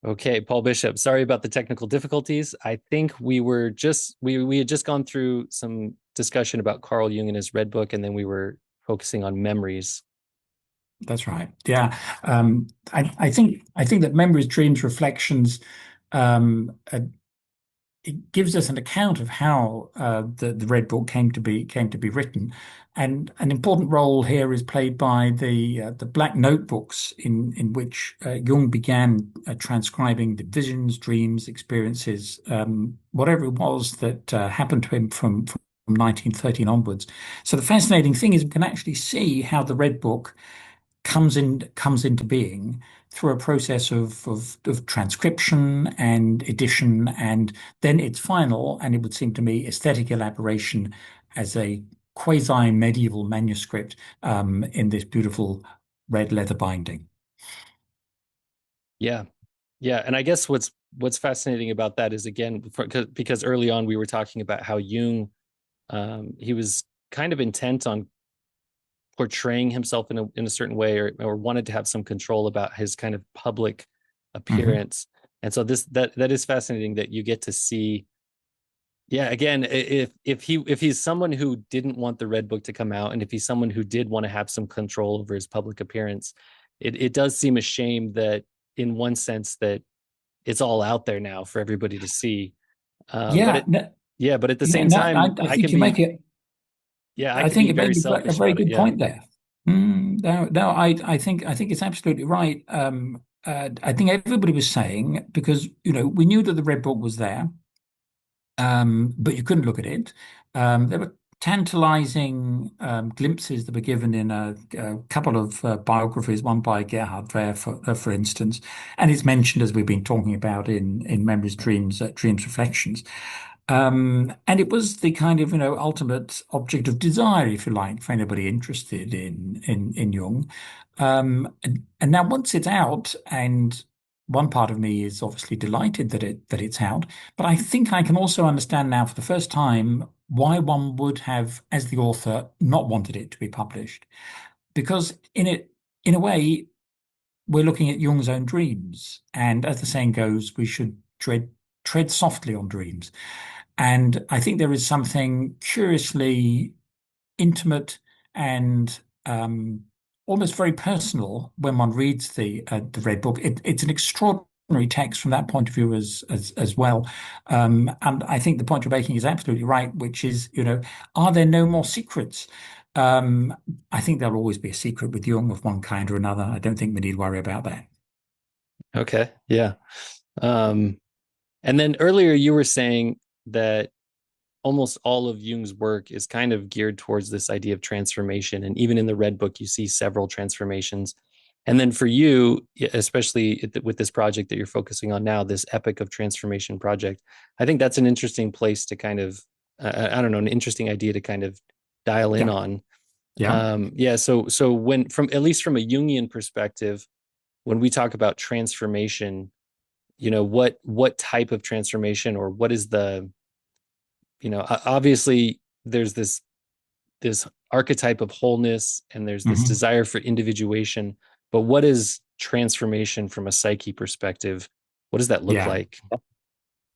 Okay, Paul Bishop, sorry about the technical difficulties. I think we had just gone through some discussion about Carl Jung and his Red Book, and then we were focusing on memories. That's right. Yeah. I think that memories, dreams, reflections, uh, it gives us an account of how the Red Book came to be written, and an important role here is played by the black notebooks in which Jung began transcribing the visions, dreams, experiences, whatever it was that happened to him from 1913 onwards. So the fascinating thing is we can actually see how the Red Book comes into being through a process of transcription and edition, and then its final, and it would seem to me, aesthetic elaboration as a quasi-medieval manuscript in this beautiful red leather binding. Yeah, yeah, and I guess what's fascinating about that is again because early on we were talking about how Jung he was kind of intent on portraying himself in a certain way or wanted to have some control about his kind of public Mhm. appearance. And so that is fascinating that you get to see, yeah, again, if he's someone who didn't want the Red Book to come out, and if he's someone who did want to have some control over his public appearance, it does seem a shame that in one sense that it's all out there now for everybody to see. But Yeah, it yeah, but at the yeah, same no, time, I think yeah, I I can think be you very make a selfish very about it. good Yeah. point there. No, I think it's absolutely right. I think everybody was saying because we knew that the Red Book was there, but you couldn't look at it. There were tantalizing glimpses that were given in a couple of biographies, one by Gerhard Wehr, for instance, and it's mentioned as we've been talking about in Memories, Dreams, Dreams, Reflections. And it was the kind of ultimate object of desire, if you like, for anybody interested in Jung. And now once it's out, and one part of me is obviously delighted that it's out, but I think I can also understand now for the first time why one would have, as the author, not wanted it to be published. Because in a way, we're looking at Jung's own dreams. And as the saying goes, we should tread softly on dreams. And I think there is something curiously intimate and almost very personal when one reads the Red Book. It's an extraordinary text from that point of view as well. And I think the point you're making is absolutely right, which is, are there no more secrets? Um, I think there'll always be a secret with Jung of one kind or another. I don't think we need to worry about that. Okay. Yeah. Um, and then earlier you were saying that almost all of Jung's work is kind of geared towards this idea of transformation. And even in the Red Book, you see several transformations. And then for you, especially with this project that you're focusing on now, this epic of transformation project, I think that's an interesting place to kind of, I don't know, an interesting idea to kind of dial in Yeah, on. yeah. Yeah. So when from at least from a Jungian perspective, when we talk about transformation, what type of transformation or what is the obviously there's this archetype of wholeness and there's this Mhm. desire for individuation, but what is transformation from a psyche perspective? What does that look Yeah. like?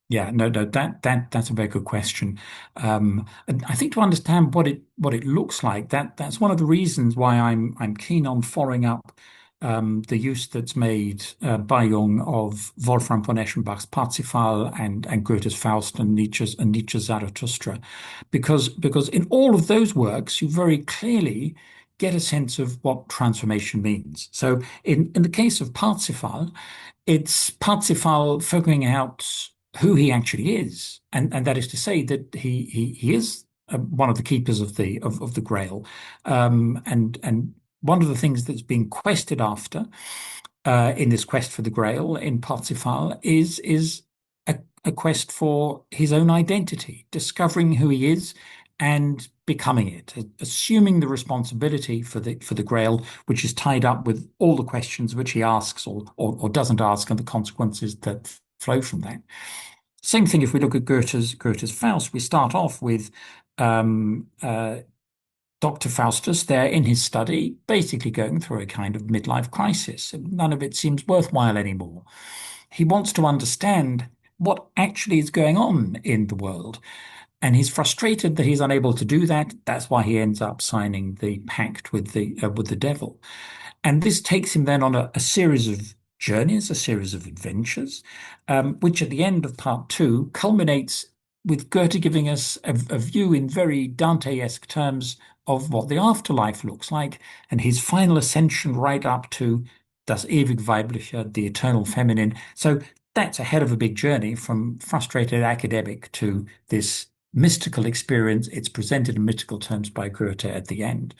Yeah, no, that's a very good question. And I think to understand what it looks like, that's one of the reasons why I'm keen on following up the use that's made by Jung of Wolfram von Eschenbach's Parsifal and Goethe's Faust and Nietzsche's Zarathustra, because in all of those works you very clearly get a sense of what transformation means. So in the case of Parsifal, it's Parsifal figuring out who he actually is, and that is to say that he is one of the keepers of the Grail, and one of the things that's being quested after in this quest for the Grail in Parsifal is a quest for his own identity, discovering who he is and becoming it, assuming the responsibility for the Grail, which is tied up with all the questions which he asks or doesn't ask, and the consequences that flow from that. Same thing if we look at Goethe's Faust. We start off with um, uh, Dr. Faustus there in his study, basically going through a kind of midlife crisis. None of it seems worthwhile anymore. He wants to understand what actually is going on in the world. And he's frustrated that he's unable to do that. That's why he ends up signing the pact with the devil. And this takes him then on a series of journeys, a series of adventures, which at the end of part two culminates with Goethe giving us a view in very Dante-esque terms of what the afterlife looks like, and his final ascension right up to das ewig Weibliche, the eternal feminine. So that's a hell of a big journey from frustrated academic to this mystical experience. It's presented in mystical terms by Goethe at the end.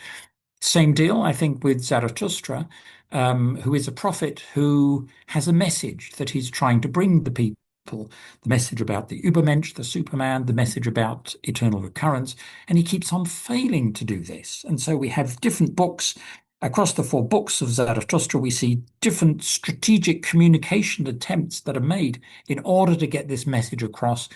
Same deal, I think, with Zarathustra, who is a prophet who has a message that he's trying to bring the people. The message about the Übermensch, the Superman, the message about eternal recurrence, and he keeps on failing to do this. And so we have different books. Across the four books of Zarathustra, we see different strategic communication attempts that are made in order to get this message across.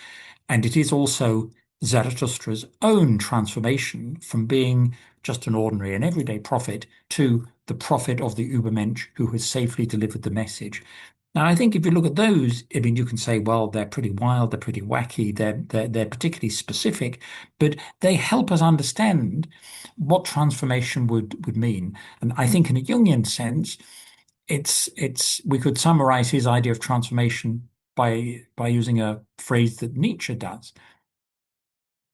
And it is also Zarathustra's own transformation from being just an ordinary and everyday prophet to the prophet of the Übermensch who has safely delivered the message. Now, I think if you look at those, I mean, you can say, well, they're pretty wild, they're pretty wacky, they're particularly specific, but they help us understand what transformation would mean. And I think in a Jungian sense, it's we could summarize his idea of transformation by using a phrase that Nietzsche does.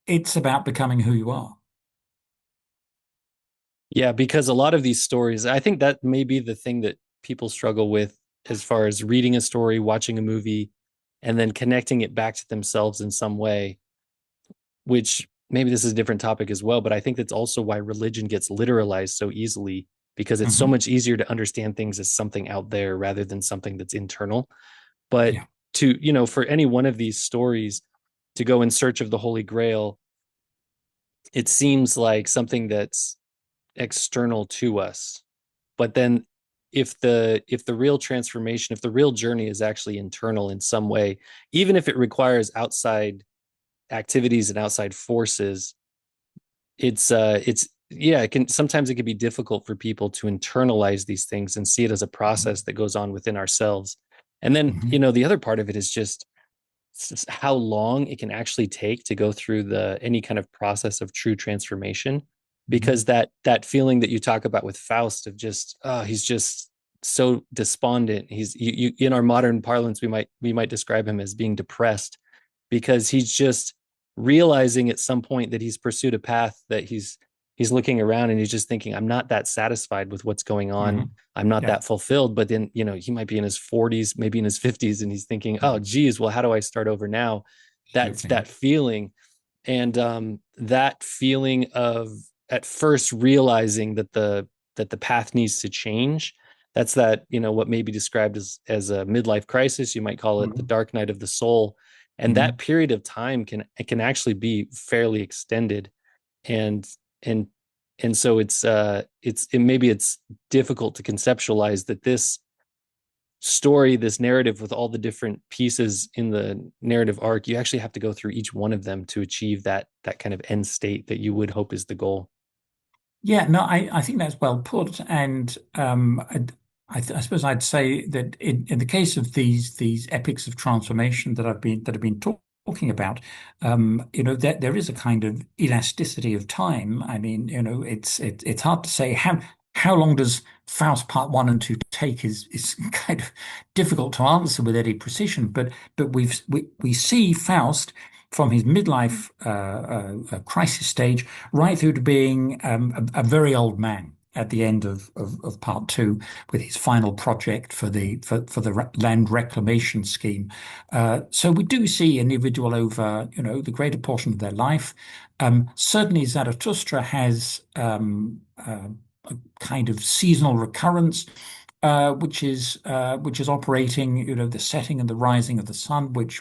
It's about becoming who you are. Yeah, because a lot of these stories, I think that may be the thing that people struggle with as far as reading a story, watching a movie, and then connecting it back to themselves in some way, which maybe this is a different topic as well, but I think that's also why religion gets literalized so easily because it's so Hmm. much easier to understand things as something out there rather than something that's internal. But Yeah. to, for any one of these stories to go in search of the Holy Grail, it seems like something that's external to us. But then if the real transformation, if the real journey is actually internal in some way, even if it requires outside activities and outside forces, it's yeah, it can be difficult for people to internalize these things and see it as a process Hmm. that goes on within ourselves. And then, Hmm. the other part of it is just how long it can actually take to go through the any kind of process of true transformation, because Hmm. that feeling that you talk about with Faust of just he's just so despondent. He's in our modern parlance we might describe him as being depressed because he's just realizing at some point that he's pursued a path that he's looking around and he's just thinking, I'm not that satisfied with what's going on. Hmm. I'm not Yeah, that fulfilled. But then, he might be in his 40s, maybe in his 50s, and he's thinking, oh, yeah, geez, well, how do I start over now? That's absolutely. that feeling. And that feeling of at first realizing that the path needs to change. That's what may be described as a midlife crisis. You might call it the Hmm. dark night of the soul. And that Hmm. period of time can actually be fairly extended. And and and so maybe it's difficult to conceptualize that this story, this narrative with all the different pieces in the narrative arc, you actually have to go through each one of them to achieve that kind of end state that you would hope is the goal. Yeah, no, I think that's well put, and I suppose I'd say that in the case of these epics of transformation that have been talking about, there is a kind of elasticity of time. I mean, it's hard to say how long does Faust Part One and Two take is kind of difficult to answer with any precision, but we see Faust from his midlife crisis stage right through to being a very old man at the end of part two with his final project for the land reclamation scheme. So we do see an individual over, the greater portion of their life. Certainly Zarathustra has a kind of seasonal recurrence. Which is operating, the setting and the rising of the sun, which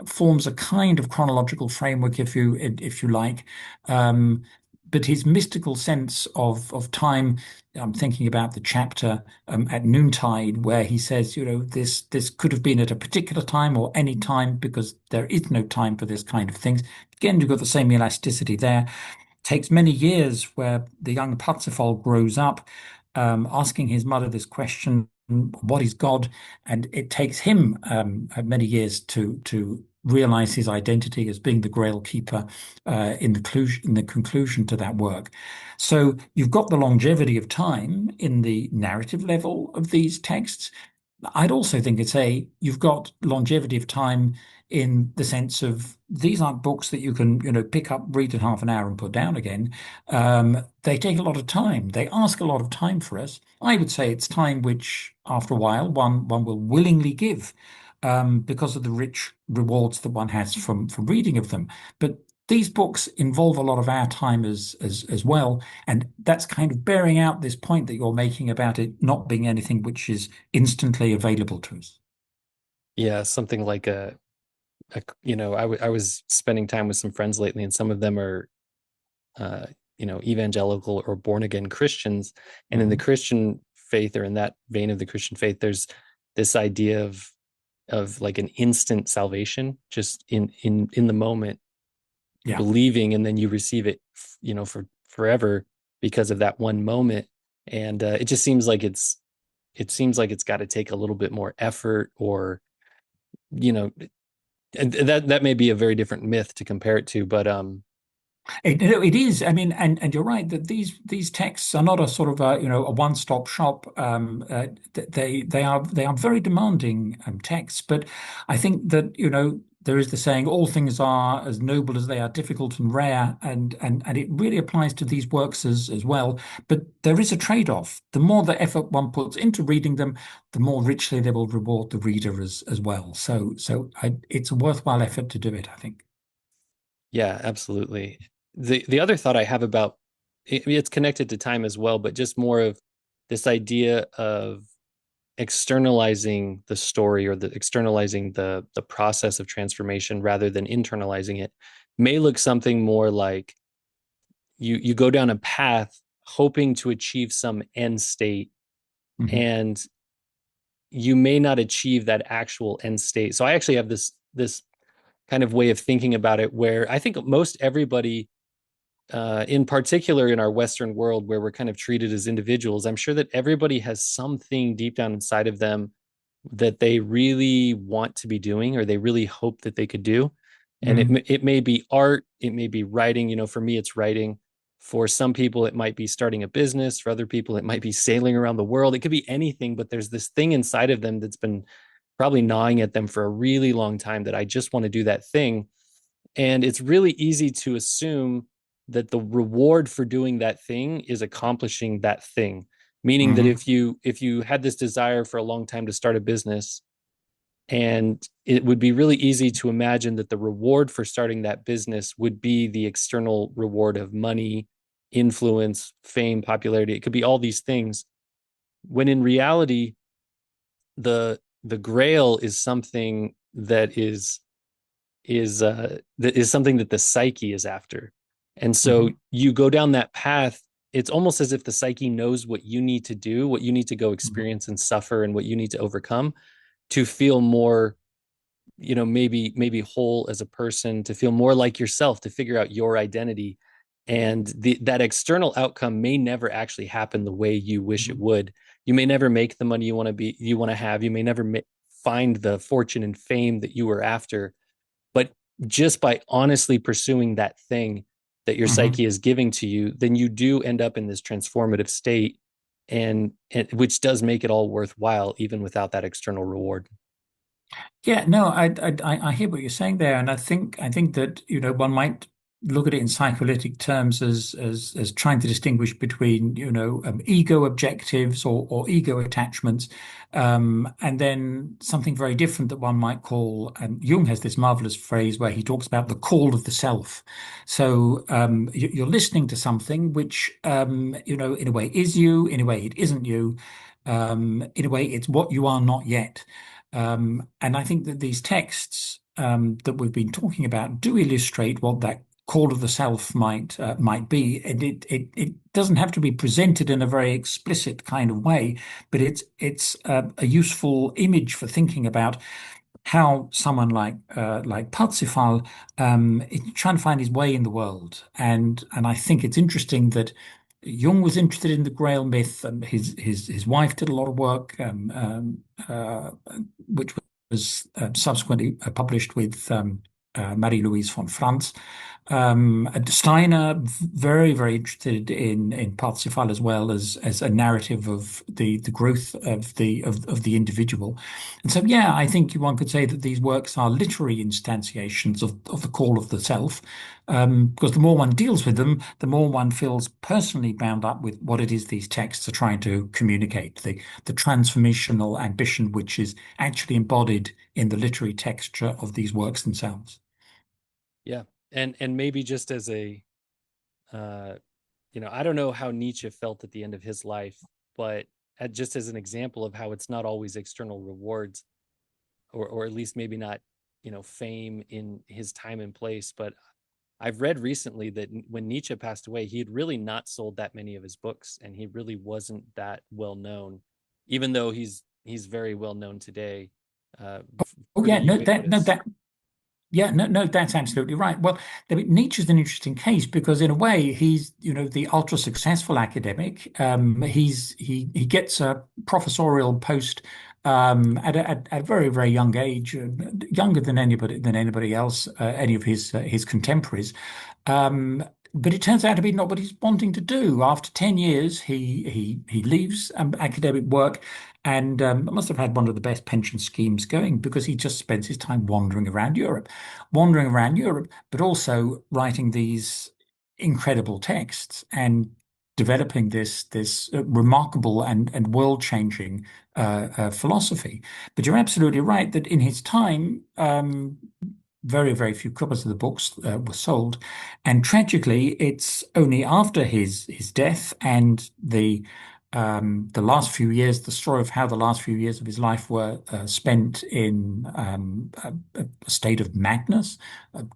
forms a kind of chronological framework, if you like. Um, but his mystical sense of time, I'm thinking about the chapter at noontide where he says, this could have been at a particular time or any time because there is no time for this kind of things. Again, you've got the same elasticity there. Takes many years where the young Parsifal grows up, asking his mother this question what is God, and it takes him many years to realize his identity as being the Grail keeper in the conclusion to that work. So you've got the longevity of time in the narrative level of these texts. I'd also think it's you've got longevity of time in the sense of these aren't books that you can, pick up, read in half an hour and put down again. They take a lot of time. They ask a lot of time for us. I would say it's time which, after a while, one will willingly give, because of the rich rewards that one has from reading of them. But these books involve a lot of our time as well, and that's kind of bearing out this point that you're making about it not being anything which is instantly available to us. Yeah, something like I was spending time with some friends lately, and some of them are uh, evangelical or born again Christians. And in the Mhm. Christian faith, or in that vein of the Christian faith, there's this idea of like an instant salvation, just in the moment, Yeah. believing, and then you receive it, for forever because of that one moment. And it just seems like it's got to take a little bit more effort, or you know, and that may be a very different myth to compare it to, but It is. I mean, and you're right that these texts are not a sort of a one-stop shop. They are very demanding texts. But I think that there is the saying, all things are as noble as they are difficult and rare, and it really applies to these works as well. But there is a trade-off. The more the effort one puts into reading them, the more richly they will reward the reader as well. It's a worthwhile effort to do it, I think. yeah, absolutely. The other thought I have about it's connected to time as well, but just more of this idea of externalizing the story, or the externalizing the process of transformation rather than internalizing it, may look something more like you go down a path hoping to achieve some end state, Mhm. and you may not achieve that actual end state. So I actually have this kind of way of thinking about it, where I think most everybody, in particular in our Western world, where we're kind of treated as individuals, I'm sure that everybody has something deep down inside of them that they really want to be doing, or they really hope that they could do. And Mhm. it may be art, it may be writing. For me, it's writing. For some people, it might be starting a business. For other people, it might be sailing around the world. It could be anything, but there's this thing inside of them that's been probably gnawing at them for a really long time, that I just want to do that thing. And it's really easy to assume that the reward for doing that thing is accomplishing that thing. Meaning that Mhm. if you had this desire for a long time to start a business, and it would be really easy to imagine that the reward for starting that business would be the external reward of money, influence, fame, popularity. It could be all these things. When in reality, the grail is something that is something that the psyche is after. And so Mhm. you go down that path. It's almost as if the psyche knows what you need to do, what you need to go Mhm. experience and suffer, and what you need to overcome to feel more, maybe whole as a person, to feel more like yourself, to figure out your identity. And that external outcome may never actually happen the way you wish it Mhm. would. You may never make the money you want to have. You may never find the fortune and fame that you were after. But just by honestly pursuing that thing that your Mhm. psyche is giving to you, then you do end up in this transformative state, and which does make it all worthwhile, even without that external reward. Yeah, no, I hear what you're saying there, and I think that one might look at it in psychoanalytic terms as trying to distinguish between ego objectives or ego attachments, and then something very different that one might call. And Jung has this marvelous phrase where he talks about the call of the self. So you're listening to something which in a way is you, in a way it isn't you, in a way it's what you are not yet. And I think that these texts that we've been talking about do illustrate what that call of the self might be. And it doesn't have to be presented in a very explicit kind of way, but it's a useful image for thinking about how someone like Parsifal is trying to find his way in the world. And I think it's interesting that Jung was interested in the Grail myth, and his wife did a lot of work, which was subsequently published with Marie-Louise von Franz. Steiner, very, very interested in Parsifal as well as a narrative of the growth of the individual. And so, yeah, I think one could say that these works are literary instantiations of the call of the self. Because the more one deals with them, the more one feels personally bound up with what it is these texts are trying to communicate, the transformational ambition which is actually embodied in the literary texture of these works themselves. Yeah. And maybe just as a uh I don't know how Nietzsche felt at the end of his life, but just as an example of how it's not always external rewards, or at least maybe not, fame in his time and place. But I've read recently that when Nietzsche passed away, he had really not sold that many of his books, and he really wasn't that well known, even though he's very well known today, Oh pretty yeah, no, that no ubiquitous. that yeah, no, no, that's absolutely right. Well, I mean, Nietzsche's an interesting case because, in a way, he's the ultra successful academic. He gets a professorial post at a very very young age, younger than anybody else, any of his contemporaries. Um, but it turns out to be not what he's wanting to do. After 10 years, he leaves academic work and must have had one of the best pension schemes going because he just spends his time wandering around Europe, but also writing these incredible texts and developing this remarkable and world-changing philosophy. But you're absolutely right that in his time, very, very few copies of the books were sold. And tragically, it's only after his death and the last few years, the story of how the last few years of his life were spent in a state of madness,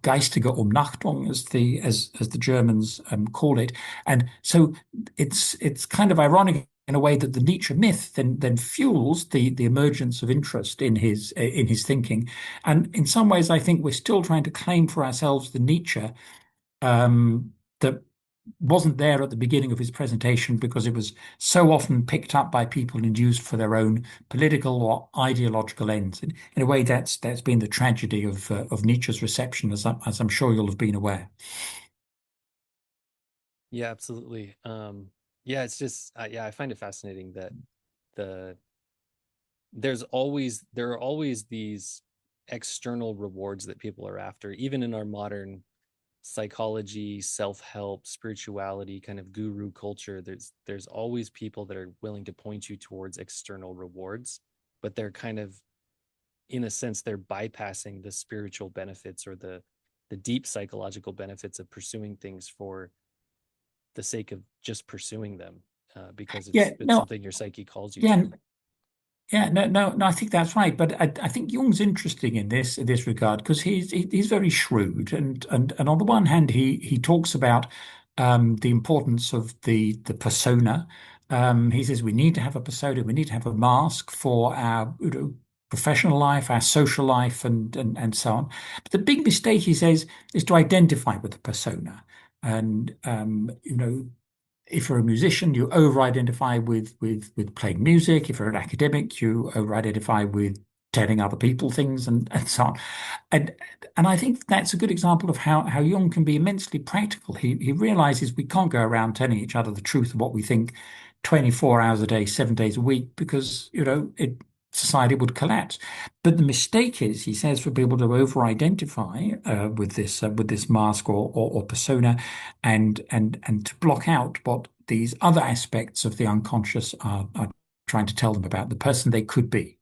geistige Umnachtung, as the Germans call it. And so it's kind of ironic in a way that the Nietzsche myth then fuels the emergence of interest in his thinking. And in some ways, I think we're still trying to claim for ourselves the Nietzsche that wasn't there at the beginning of his presentation because it was so often picked up by people and used for their own political or ideological ends. In a way, that's been the tragedy of Nietzsche's reception, as I'm sure you'll have been aware. Yeah, absolutely. Yeah, it's just yeah, I find it fascinating that the there are always these external rewards that people are after, even in our modern psychology, self-help, spirituality, kind of guru culture. There's always people that are willing to point you towards external rewards, but they're kind of, in a sense, they're bypassing the spiritual benefits or the deep psychological benefits of pursuing things for the sake of just pursuing them, because Yeah, it's no, something your psyche calls you yeah, to. yeah, no, no, no. I think that's right. But I think Jung's interesting in this regard because he's very shrewd, and on the one hand, he talks about the importance of the persona. He says we need to have a persona, we need to have a mask for our professional life, our social life, and so on. But the big mistake, he says, is to identify with the persona, and if you're a musician, you over-identify with playing music. If you're an academic, you over-identify with telling other people things and so on. And and I think that's a good example of how Jung can be immensely practical. He realizes we can't go around telling each other the truth of what we think 24 hours a day, 7 days a week, because society would collapse. But the mistake is, he says, for people to over-identify with this mask or persona, and to block out what these other aspects of the unconscious are trying to tell them about the person they could be.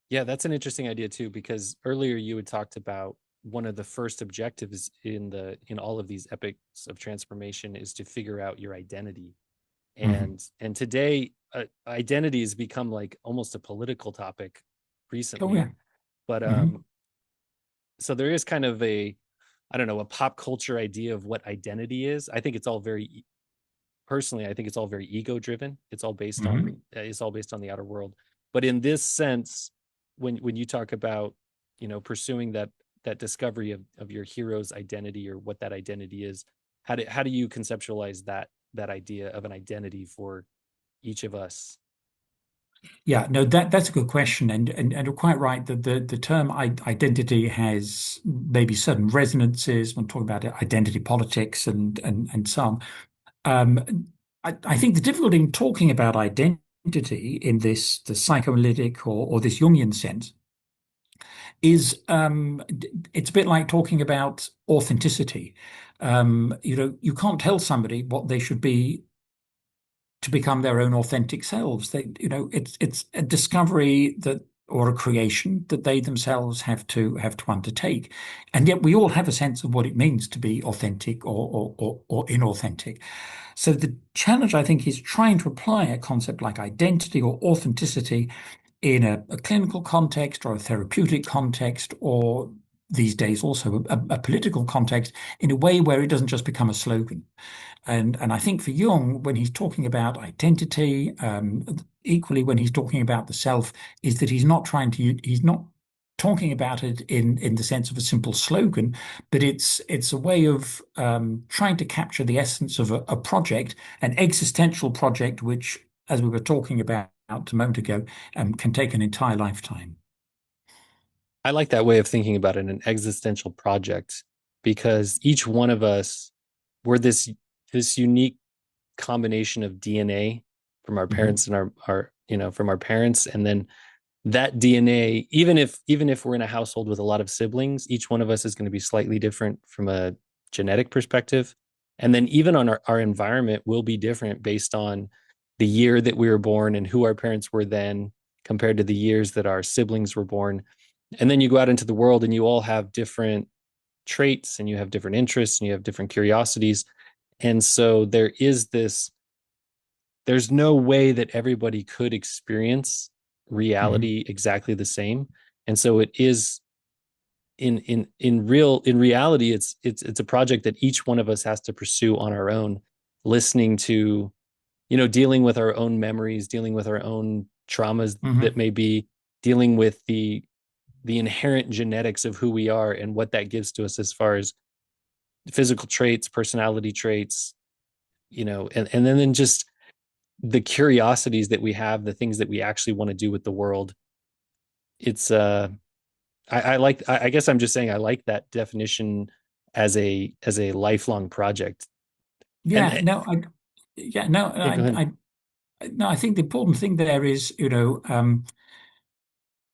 Yeah, that's an interesting idea too, because earlier you had talked about one of the first objectives in all of these epics of transformation is to figure out your identity. Mhm. And today, identity has become like almost a political topic Oh yeah. recently. But Mhm. so there is kind of a, I don't know, a pop culture idea of what identity is. I think it's all very, personally, I think it's all very ego driven. Mhm. It's all based on the outer world. But in this sense, when you talk about, pursuing that discovery of your hero's identity or what that identity is, how do you conceptualize that idea of an identity for each of us? Yeah, no, that's a good question, and you're quite right that the term identity has maybe certain resonances when talking about identity politics and so on. I think the difficulty in talking about identity in this the psychoanalytic or this Jungian sense is it's a bit like talking about authenticity. You can't tell somebody what they should be to become their own authentic selves. It's a discovery that or a creation that they themselves have to undertake. And yet we all have a sense of what it means to be authentic or inauthentic. So the challenge, I think, is trying to apply a concept like identity or authenticity in a clinical context or a therapeutic context, or these days also a political context, in a way where it doesn't just become a slogan. And I think for Jung, when he's talking about identity, equally when he's talking about the self, is that he's not talking about it in the sense of a simple slogan, but it's a way of trying to capture the essence of a project, an existential project, which, as we were talking about a moment ago, can take an entire lifetime. I like that way of thinking about it, an existential project, because each one of us, we're this unique combination of DNA from our Mhm. parents and our from our parents, and then that DNA, even if we're in a household with a lot of siblings, each one of us is going to be slightly different from a genetic perspective. And then even on our environment will be different based on the year that we were born and who our parents were then compared to the years that our siblings were born. And then you go out into the world and you all have different traits and you have different interests and you have different curiosities. And so there's no way that everybody could experience Mhm. reality exactly the same. And so it is in reality, it's a project that each one of us has to pursue on our own, listening to, dealing with our own memories, dealing with our own traumas that Mhm. may be, dealing with the inherent genetics of who we are and what that gives to us as far as physical traits, personality traits, and then just the curiosities that we have, the things that we actually want to do with the world. It's I like I guess I'm just saying I like that definition as a lifelong project. And Yeah, no, I, yeah, no, yeah, go ahead. no, I think the important thing there is,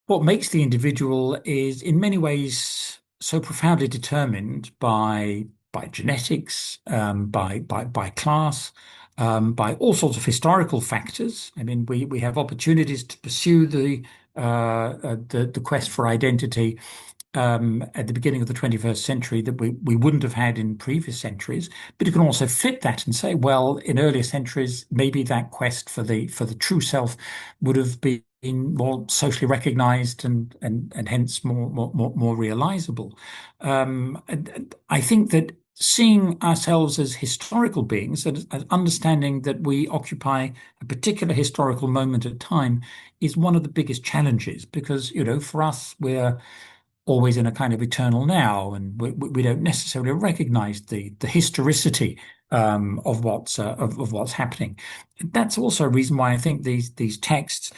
what makes the individual is in many ways so profoundly determined by genetics, by class, by all sorts of historical factors. I mean, we have opportunities to pursue the quest for identity at the beginning of the 21st century that we wouldn't have had in previous centuries. But you can also flip that and say, well, in earlier centuries, maybe that quest for the true self would have been more socially recognized and hence more realizable. And I think that seeing ourselves as historical beings, as understanding that we occupy a particular historical moment of time, is one of the biggest challenges because, for us, we're always in a kind of eternal now, and we don't necessarily recognize the historicity of what's happening. That's also a reason why I think these texts.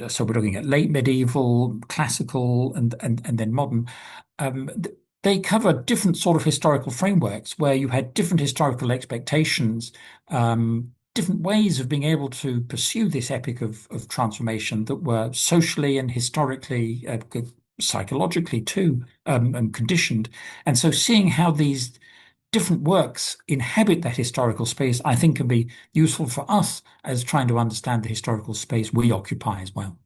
So we're looking at late medieval, classical, and then modern. They cover different sort of historical frameworks where you had different historical expectations, different ways of being able to pursue this epic of transformation that were socially and historically psychologically too, and conditioned. And so seeing how these different works inhabit that historical space, I think can be useful for us as trying to understand the historical space we occupy as well.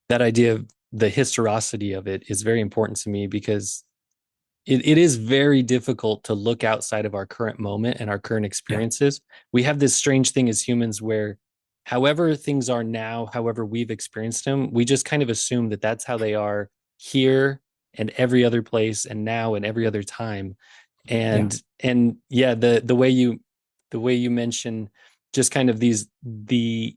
That idea of the historicity of it is very important to me because it is very difficult to look outside of our current moment and our current Yeah. experiences. We have this strange thing as humans where, however things are now, however we've experienced them, we just kind of assume that that's how they are here and every other place and now and every other time. Yeah. And yeah, the way you mention just kind of the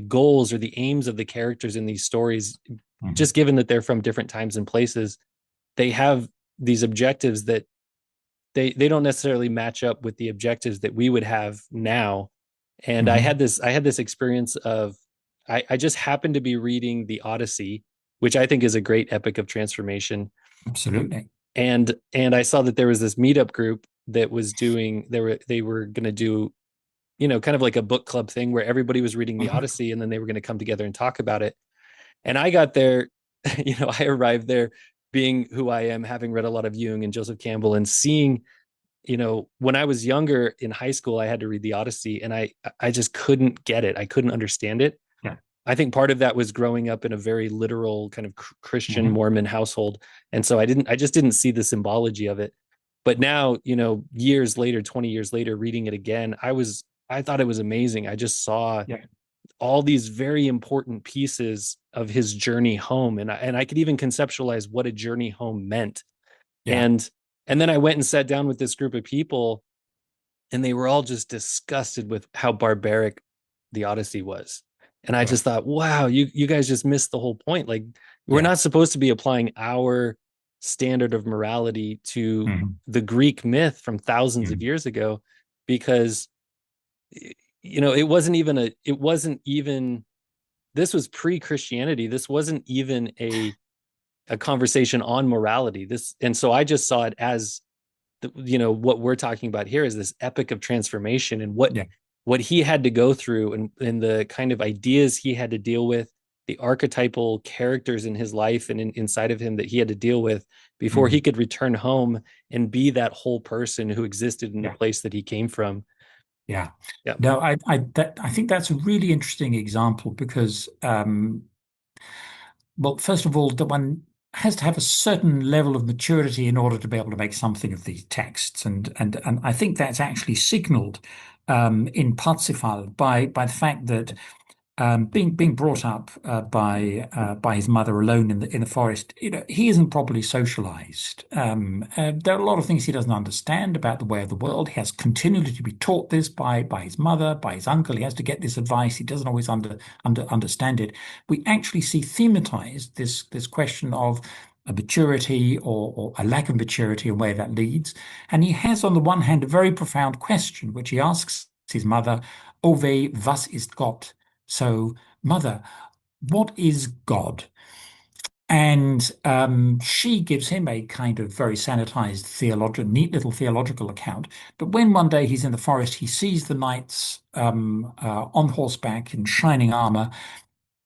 goals or the aims of the characters in these stories, Mhm. just given that they're from different times and places, they have these objectives that they don't necessarily match up with the objectives that we would have now. And Hmm. I had this experience of I just happened to be reading the Odyssey, which I think is a great epic of transformation. Absolutely. And I saw that there was this meetup group that was doing they were going to do, you know, kind of like a book club thing where everybody was reading the Mhm. Odyssey and then they were going to come together and talk about it. And I got there, you know, I arrived there being who I am, having read a lot of Jung and Joseph Campbell and seeing, you know, when I was younger in high school, I had to read the Odyssey and I just couldn't get it. I couldn't understand it. Yeah. I think part of that was growing up in a very literal kind of Christian Hmm. Mormon household. And so I just didn't see the symbology of it. But now, you know, years later, 20 years later, reading it again, I thought it was amazing. I just saw Yeah. all these very important pieces of his journey home. And I could even conceptualize what a journey home meant. Yeah. And, and then I went and sat down with this group of people and they were all just disgusted with how barbaric the Odyssey was. And I Right. just thought, wow, you guys just missed the whole point. Like we're Yeah. not supposed to be applying our standard of morality to Hmm. the Greek myth from thousands of Hmm. years ago, because you know it wasn't even this was pre-Christianity. This wasn't even a conversation on morality. This and so I just saw it as you know what we're talking about here is this epic of transformation and Yeah. what he had to go through and the kind of ideas he had to deal with, the archetypal characters in his life and inside of him that he had to deal with before he Hmm. could return home and be that whole person who existed in the Yeah. place that he came from. Yeah. Yeah. No, I think that's a really interesting example because, well, first of all, that one has to have a certain level of maturity in order to be able to make something of these texts, and I think that's actually signaled in Parsifal by the fact that being brought up by his mother alone in the forest, you know, he isn't properly socialized. There are a lot of things he doesn't understand about the way of the world. He has continually to be taught this by his mother, by his uncle. He has to get this advice. He doesn't always understand it. We actually see thematized this question of a maturity or a lack of maturity and where that leads. And he has, on the one hand, a very profound question, which he asks his mother, Ove, was ist Gott? So, mother, what is God? And she gives him a kind of very sanitized theological, neat little theological account. But when one day he's in the forest, he sees the knights on horseback in shining armor.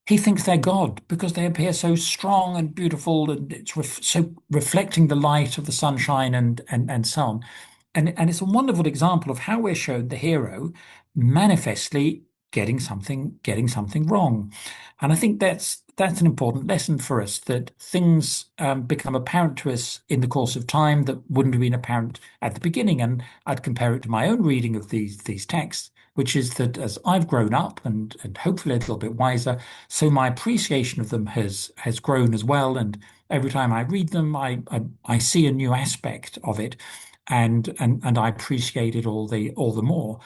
He thinks they're God because they appear so strong and beautiful, and it's so reflecting the light of the sunshine and so on. And it's a wonderful example of how we're shown the hero manifestly getting something wrong. And I think that's an important lesson for us that things become apparent to us in the course of time that wouldn't have been apparent at the beginning. And I'd compare it to my own reading of these texts, which is that as I've grown up and hopefully a little bit wiser, so my appreciation of them has grown as well. And every time I read them, I see a new aspect of it, and I appreciate it all the more.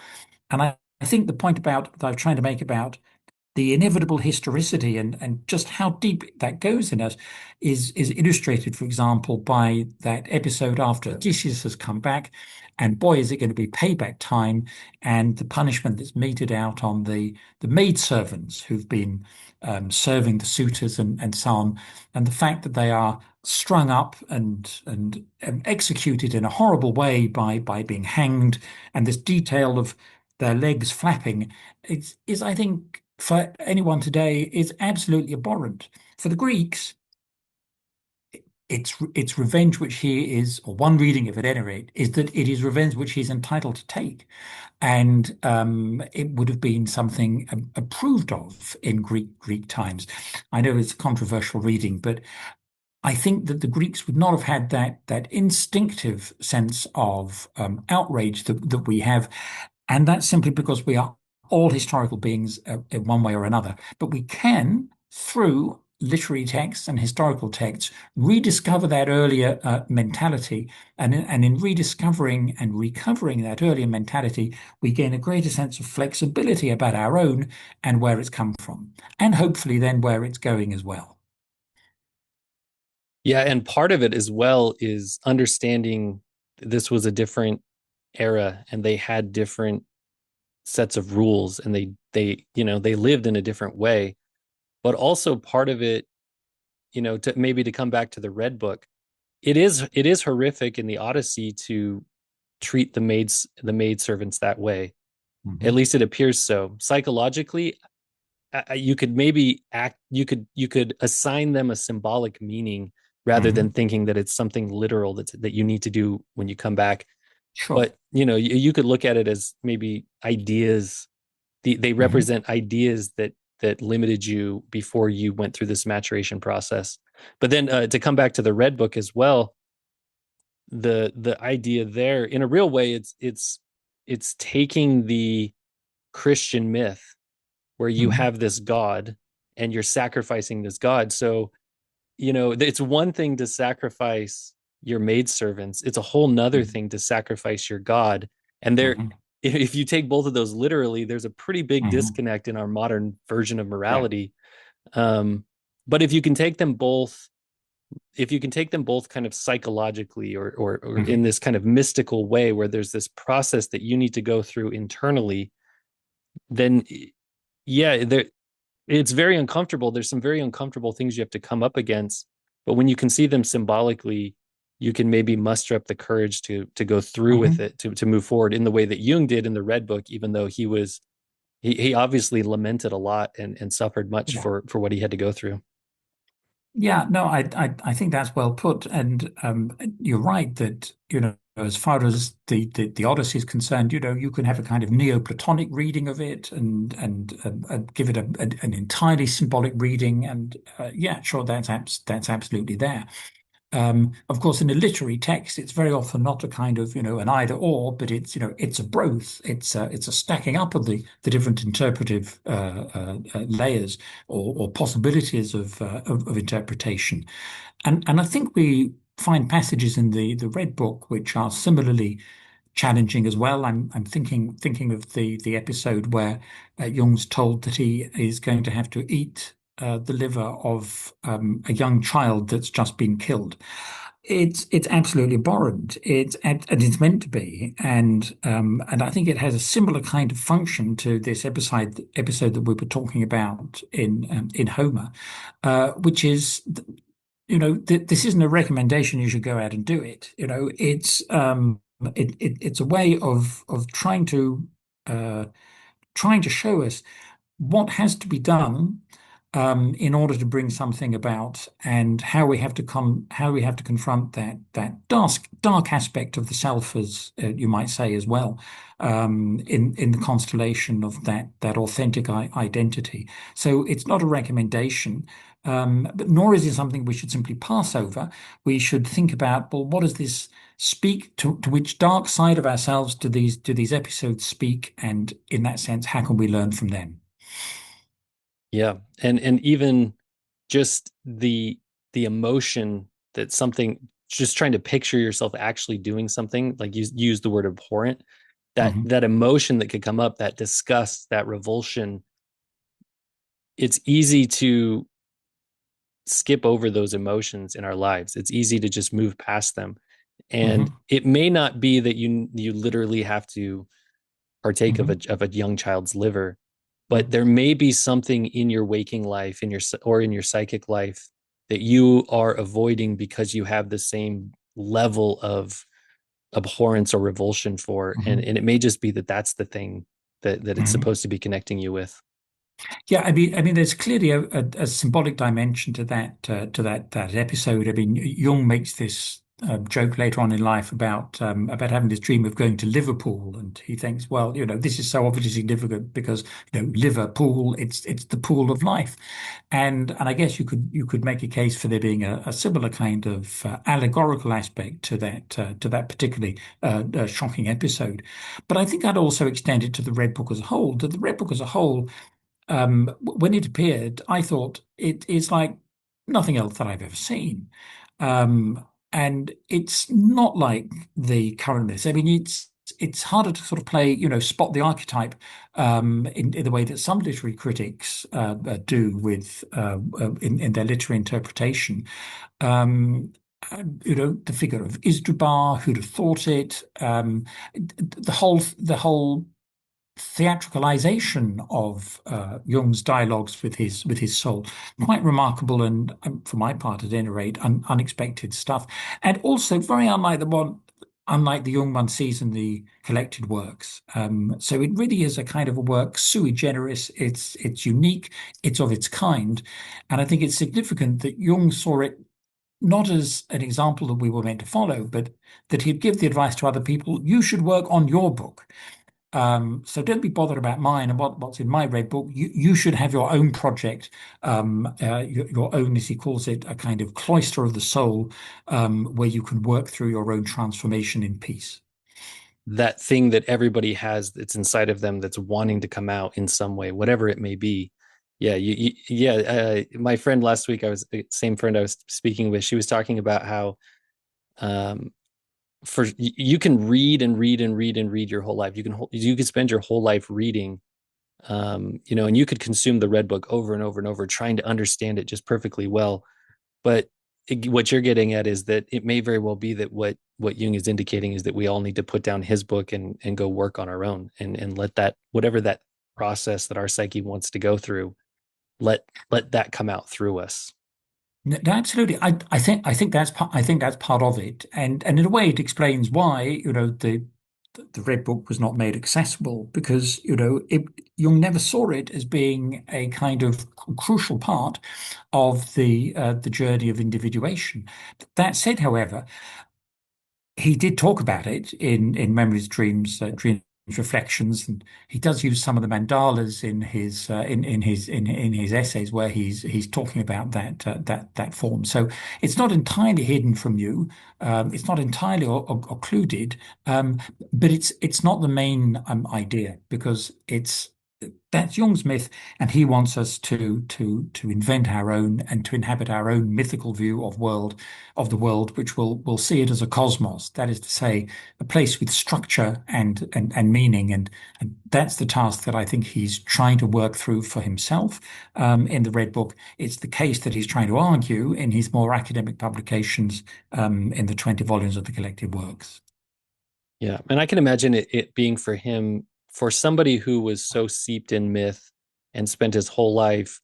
And I think the point about that I'm trying to make about the inevitable historicity and just how deep that goes in us is illustrated, for example, by that episode after Odysseus has come back, and boy, is it going to be payback time, and the punishment that's meted out on the maidservants who've been serving the suitors and so on, and the fact that they are strung up and executed in a horrible way by being hanged, and this detail of their legs flapping is I think for anyone today is absolutely abhorrent. For the Greeks, it's revenge which he is, or one reading of it at any rate, is that it is revenge which he's entitled to take. And it would have been something approved of in Greek times. I know it's a controversial reading, but I think that the Greeks would not have had that instinctive sense of outrage that we have, and that's simply because we are all historical beings in one way or another. But we can, through literary texts and historical texts, rediscover that earlier mentality. And in rediscovering and recovering that earlier mentality, we gain a greater sense of flexibility about our own and where it's come from, and hopefully then where it's going as well. Yeah, and part of it as well is understanding. this was a different era and they had different sets of rules, and they lived in a different way. But also part of it, to maybe to come back to the Red Book, it is horrific in the Odyssey to treat the maid servants that way. At Hmm. least it appears so. Psychologically, you could maybe you could assign them a symbolic meaning rather than Hmm. thinking that it's something literal that you need to do when you come back. Sure. But you could look at it as maybe ideas. They Hmm. represent ideas that limited you before you went through this maturation process. But then to come back to the Red Book as well, the idea there, in a real way, it's taking the Christian myth where you Hmm. have this God and you're sacrificing this God. So, it's one thing to sacrifice your maidservants, it's a whole nother thing to sacrifice your God. And there, Hmm. if you take both of those literally, there's a pretty big Hmm. disconnect in our modern version of Yeah. morality. Um, but if you can take them both kind of psychologically, or in Hmm. this kind of mystical way where there's this process that you need to go through internally, then yeah, it's very uncomfortable. There's some very uncomfortable things you have to come up against, but when you can see them symbolically, you can maybe muster up the courage to go through with Hmm. it, to move forward in the way that Jung did in the Red Book, even though he obviously lamented a lot and suffered much Yeah. for what he had to go through. Yeah, no, I think that's well put, and you're right that as far as the Odyssey is concerned, you can have a kind of Neoplatonic reading of it, and give it an entirely symbolic reading, and yeah, sure, that's absolutely there. Of course, in a literary text, it's very often not a kind of, an either or, but it's a both. It's a stacking up of the different interpretive layers or possibilities of interpretation. And I think we find passages in the Red Book which are similarly challenging as well. I'm thinking of the episode where Jung's told that he is going to have to eat the liver of a young child that's just been killed. It's absolutely abhorrent. And it's meant to be, and I think it has a similar kind of function to this episode that we were talking about in Homer, which is this isn't a recommendation you should go out and do it. It's a way of uh, trying to show us what has to be done in order to bring something about, and how we have to confront that dark aspect of the self, as you might say as well, in the constellation of that authentic identity. So it's not a recommendation. But nor is it something we should simply pass over. We should think about, well, what does this speak to which dark side of ourselves do these episodes speak? And in that sense, how can we learn from them? Yeah, and even just the emotion that something, just trying to picture yourself actually doing something, like you use the word abhorrent, that Hmm. that emotion that could come up, that disgust, that revulsion, it's easy to skip over those emotions in our lives. It's easy to just move past them. And Hmm. it may not be that you literally have to partake of a Hmm. of a young child's liver, but Hmm. there may be something in your waking life, in your psychic life, that you are avoiding because you have the same level of abhorrence or revulsion for, Hmm. and it may just be that that's the thing that it's Hmm. supposed to be connecting you with. Yeah, I mean, there's clearly a symbolic dimension to that episode. I mean, Jung makes this joke later on in life about having this dream of going to Liverpool, and he thinks, well, this is so obviously significant because Liverpool, it's the pool of life, and I guess you could make a case for there being a similar kind of allegorical aspect to that particularly shocking episode. But I think I'd also extend it to the Red Book as a whole. To the Red Book as a whole, when it appeared, I thought it is like nothing else that I've ever seen. And it's not like the current list. I mean, it's harder to sort of play, spot the archetype in the way that some literary critics do with in their literary interpretation. the figure of Isdrubar, who'd have thought it, the whole theatricalization of Jung's dialogues with his soul, quite remarkable and, for my part, at any rate, unexpected stuff, and also very unlike the Jung one sees in the collected works. So it really is a kind of a work sui generis. It's unique. It's of its kind, and I think it's significant that Jung saw it not as an example that we were meant to follow, but that he'd give the advice to other people, you should work on your book. So don't be bothered about mine and what's in my red book. You should have your own project, your own, as he calls it, a kind of cloister of the soul, where you can work through your own transformation in peace. That thing that everybody has that's inside of them that's wanting to come out in some way, whatever it may be. Yeah, yeah. My friend last week, I was the same friend I was speaking with. She was talking about how um, for you can read and read and read and read your whole life. You can spend your whole life reading, and you could consume the Red Book over and over and over, trying to understand it just perfectly well. But what you're getting at is that it may very well be that what Jung is indicating is that we all need to put down his book and go work on our own and let that whatever that process that our psyche wants to go through, let that come out through us. Absolutely, I think that's part of it, and in a way, it explains why the Red Book was not made accessible because Jung never saw it as being a kind of crucial part of the journey of individuation. That said, however, he did talk about it in Memories, Dreams, Reflections, and he does use some of the mandalas in his essays where he's talking about that form. So it's not entirely hidden from you. It's not entirely occluded, but it's not the main idea because it's that's Jung's myth, and he wants us to invent our own and to inhabit our own mythical view of the world, which will see it as a cosmos. That is to say, a place with structure and meaning, and that's the task that I think he's trying to work through for himself in the Red Book. It's the case that he's trying to argue in his more academic publications in the 20 volumes of the collected works. Yeah, and I can imagine it being for him, for somebody who was so steeped in myth and spent his whole life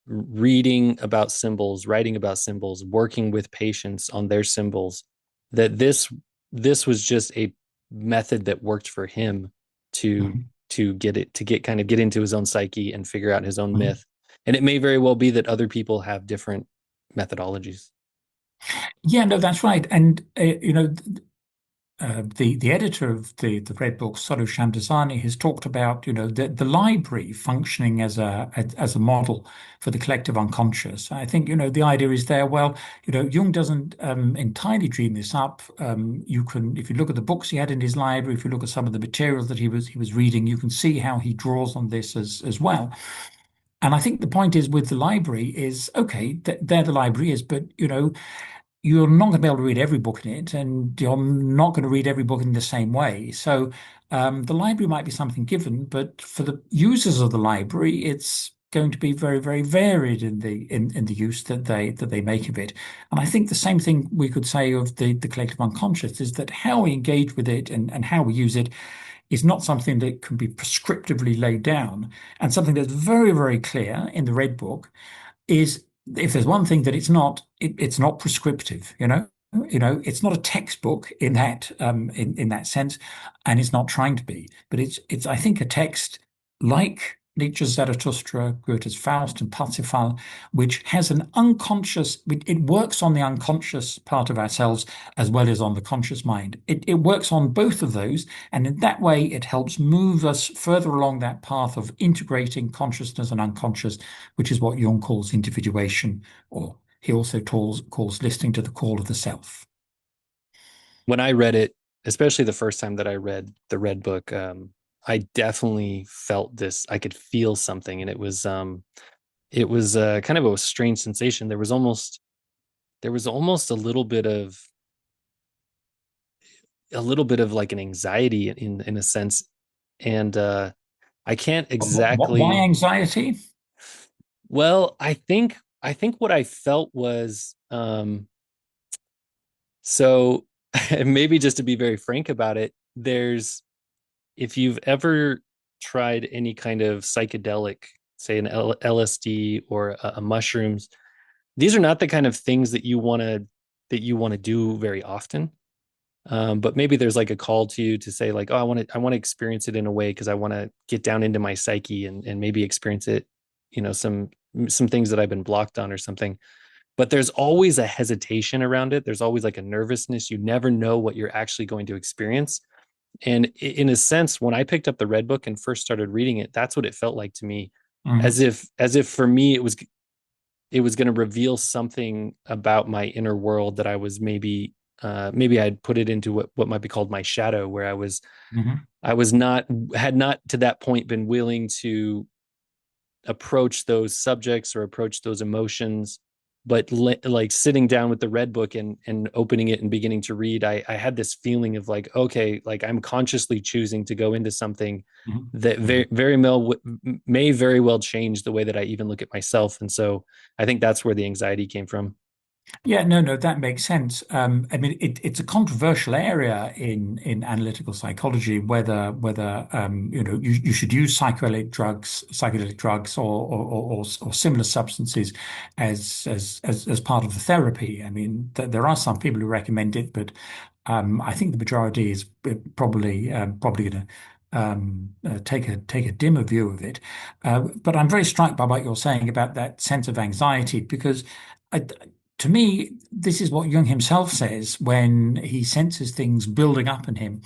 reading about symbols, writing about symbols, working with patients on their symbols, that this was just a method that worked for him to Mhm. get into his own psyche and figure out his own Mhm. myth. And it may very well be that other people have different methodologies. Yeah, no, that's right. And the editor of the Red Book, Saru Shamdasani, has talked about the library functioning as a model for the collective unconscious. I think the idea is there. Well, Jung doesn't entirely dream this up. You can, if you look at the books he had in his library, if you look at some of the materials that he was reading, you can see how he draws on this as well. And I think the point is with the library is okay, there the library is, but you're not going to be able to read every book in it, and you're not going to read every book in the same way. So the library might be something given, but for the users of the library, it's going to be very, very varied in the use that they make of it. And I think the same thing we could say of the collective unconscious is that how we engage with it and how we use it is not something that can be prescriptively laid down. And something that's very, very clear in the Red Book is if there's one thing that it's not prescriptive, it's not a textbook in that sense, and it's not trying to be, but it's I think a text like Nietzsche's Zarathustra, Goethe's Faust, and Parsifal, which has an unconscious. It works on the unconscious part of ourselves as well as on the conscious mind. It works on both of those, and in that way, it helps move us further along that path of integrating consciousness and unconscious, which is what Jung calls individuation, or he also calls listening to the call of the self. When I read it, especially the first time that I read the Red Book, I definitely felt this. I could feel something, and it was kind of a strange sensation. There was almost a little bit of like an anxiety in a sense, and I can't Why exactly. anxiety? Well, I think what I felt was So maybe just to be very frank about it, if you've ever tried any kind of psychedelic, say an LSD or mushrooms, these are not the kind of things that you want to do very often. But maybe there's like a call to you to say like, oh, I want to experience it in a way because I want to get down into my psyche and maybe experience it, some things that I've been blocked on or something. But there's always a hesitation around it. There's always like a nervousness. You never know what you're actually going to experience. And in a sense, when I picked up the Red Book and first started reading it, that's what it felt like to me, Hmm. as if for me it was going to reveal something about my inner world that I was maybe I'd put it into what might be called my shadow, where Hmm. I was not had not to that point been willing to approach those subjects or approach those emotions. But like sitting down with the Red Book and opening it and beginning to read, I had this feeling of like, okay, like I'm consciously choosing to go into something Hmm. that Hmm. may very well change the way that I even look at myself. And so I think that's where the anxiety came from. Yeah, no, no, that makes sense. I mean, it's a controversial area in analytical psychology whether you should use psychedelic drugs, or similar substances as part of the therapy. I mean, there are some people who recommend it, but I think the majority is probably going to take a dimmer view of it. But I'm very struck by what you're saying about that sense of anxiety because. I, to me, this is what Jung himself says when he senses things building up in him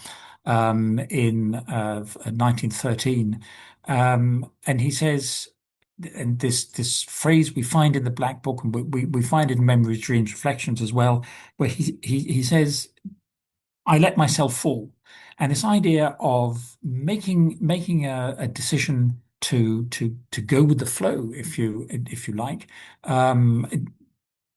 in 1913. And he says, and this phrase we find in the Black Book, and we find it in Memories, Dreams, Reflections as well, where he says, I let myself fall. And this idea of making a decision to go with the flow, if you like, um,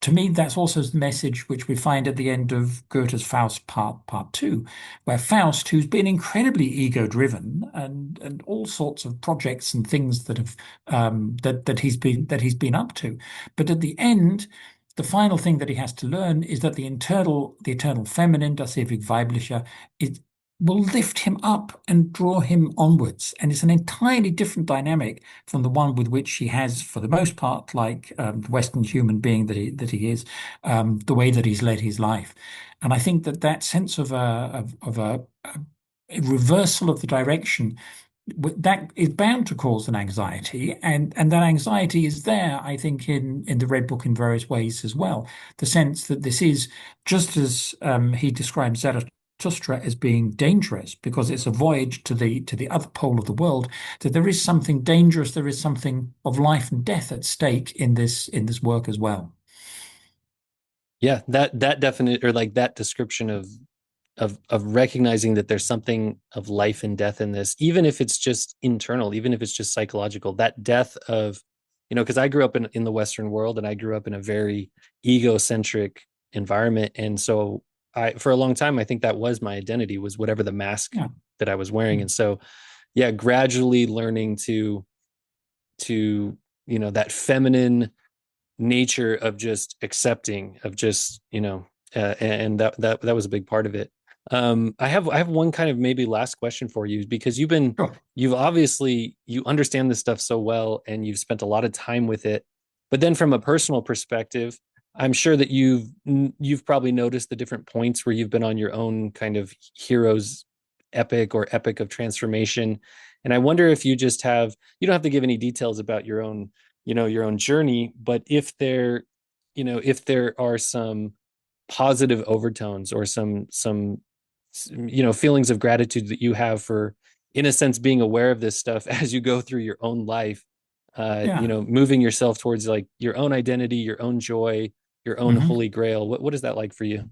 to me, that's also the message which we find at the end of Goethe's Faust part two, where Faust, who's been incredibly ego-driven and all sorts of projects and things that have that he's been up to, but at the end, the final thing that he has to learn is that the eternal feminine, das ewig weibliche, it will lift him up and draw him onwards, and it's an entirely different dynamic from the one with which he has, for the most part, like the Western human being that he is, the way that he's led his life. And I think that sense of a reversal of the direction that is bound to cause an anxiety, and that anxiety is there, I think, in the Red Book in various ways as well. The sense that this is just as he describes Zarathustra as being dangerous because it's a voyage to the other pole of the world, that there is something dangerous, there is something of life and death at stake in this work as well. Yeah, that definite or like that description of recognizing that there's something of life and death in this, even if it's just internal, even if it's just psychological, that death of, because I grew up in the Western world and I grew up in a very egocentric environment. And so for a long time, I think that was my identity, was whatever the mask Yeah. that I was wearing. And so, yeah, gradually learning to, that feminine nature of just accepting, of just and that was a big part of it. I have one kind of maybe last question for you, because Sure. you've obviously, you understand this stuff so well and you've spent a lot of time with it, but then from a personal perspective, I'm sure that you've probably noticed the different points where you've been on your own kind of hero's epic of transformation. And I wonder if you don't have to give any details about your own journey, but if there are some positive overtones or some feelings of gratitude that you have for, in a sense, being aware of this stuff as you go through your own life, Yeah. moving yourself towards like your own identity, your own joy, your own Hmm. holy grail. What is that like for you?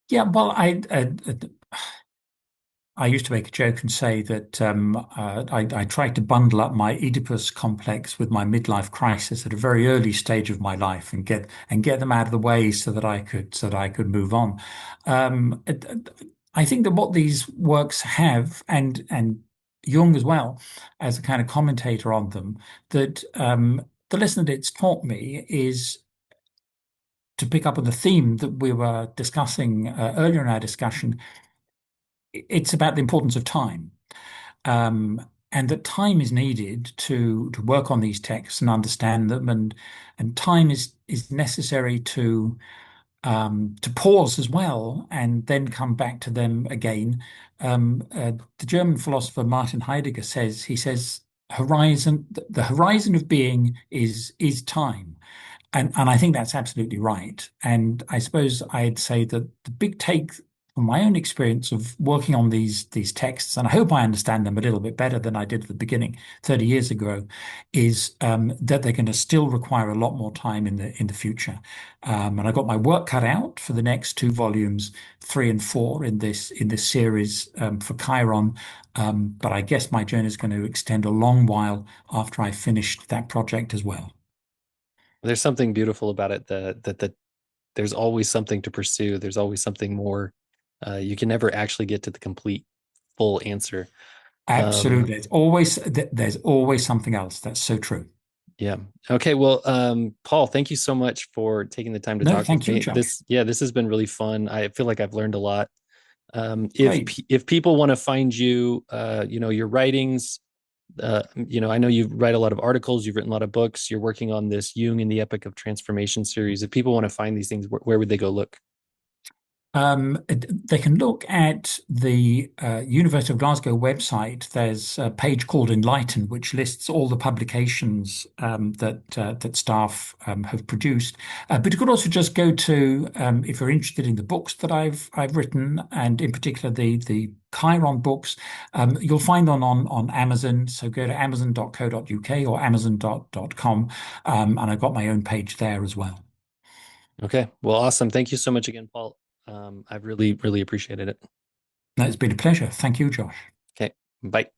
Yeah. Well, I used to make a joke and say that I tried to bundle up my Oedipus complex with my midlife crisis at a very early stage of my life and get them out of the way so that I could move on. I think that what these works have, and Jung as well, as a kind of commentator on them, that the lesson that it's taught me is to pick up on the theme that we were discussing earlier in our discussion, it's about the importance of time. Um, and that time is needed to work on these texts and understand them, and time is necessary to pause as well and then come back to them again. The German philosopher Martin Heidegger says, he says, the horizon of being is time. And I think that's absolutely right. And I suppose I'd say that the big take from my own experience of working on these texts, and I hope I understand them a little bit better than I did at the beginning 30 years ago, is that they're going to still require a lot more time in the future. And I got my work cut out for the next two volumes, 3 and 4 in this series for Chiron. But I guess my journey is going to extend a long while after I finished that project as well. There's something beautiful about it that there's always something to pursue. There's always something more. You can never actually get to the complete full answer. Absolutely. There's always something else. That's so true. Yeah. Okay. Well, Paul, thank you so much for taking the time to No, talk with thank you, me. Josh. This has been really fun. I feel like I've learned a lot. Great. If people want to find you, your writings, I know you write a lot of articles, you've written a lot of books, you're working on this Jung and the Epic of Transformation series. If people want to find these things, where would they go look? They can look at the University of Glasgow website. There's a page called Enlighten, which lists all the publications that staff have produced. But you could also just go to, if you're interested in the books that I've written, and in particular the Chiron books, you'll find them on Amazon. So go to amazon.co.uk or amazon.com, and I've got my own page there as well. Okay. Well, awesome. Thank you so much again, Paul. I've really, really appreciated it. No, it's been a pleasure. Thank you, Josh. Okay. Bye.